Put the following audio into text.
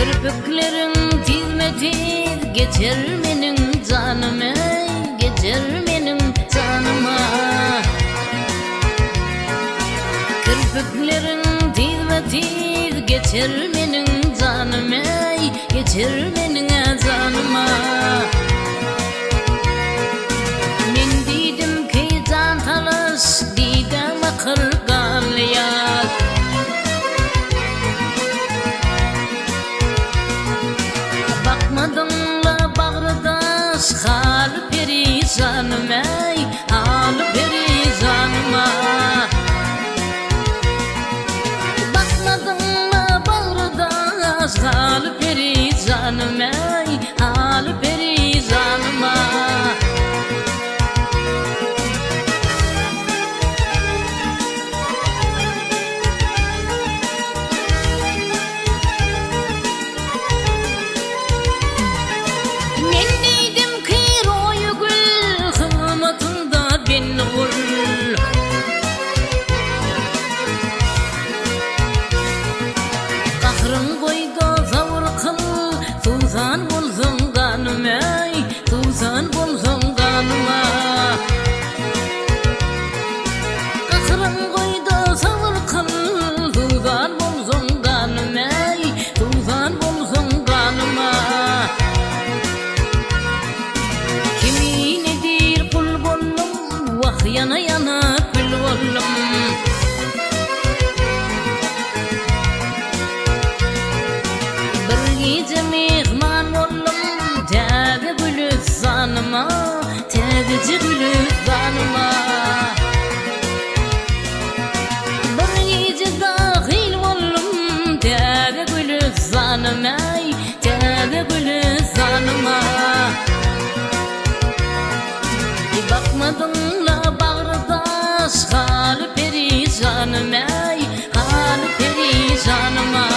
Kirpiklerin tizme-tiz geçer menin canıma, geçer menin canıma. Kirpiklerin tizme-tiz geçer menin canıma, geçer menin canıma. Men didim ki can talaş didem akıl galiyat. Bakmadınla bağrıdaş hal perişanım ey, hal perişanıma. Bakmadınla bağrıdaş hal perişanım ey, hal perişanıma. Kahrın koyda zavur kıl, tuzan bulsun kanım ey, tuzan bulsun kanıma. Kahrın koyda zavur kıl, tuzan bulsun kanım ey, tuzan bulsun kanıma. Kimi nedir kul bollum, vah yana yana kül bollum. Gece mihman oldum, tege gülüz zanıma, tegeci gülüz zanıma. Bir gece dahil oldum, tege gülüz zanıma, tege gülüz zanıma. Bakmadınla bağrıdaş hal perişanım ey, hal perişanıma.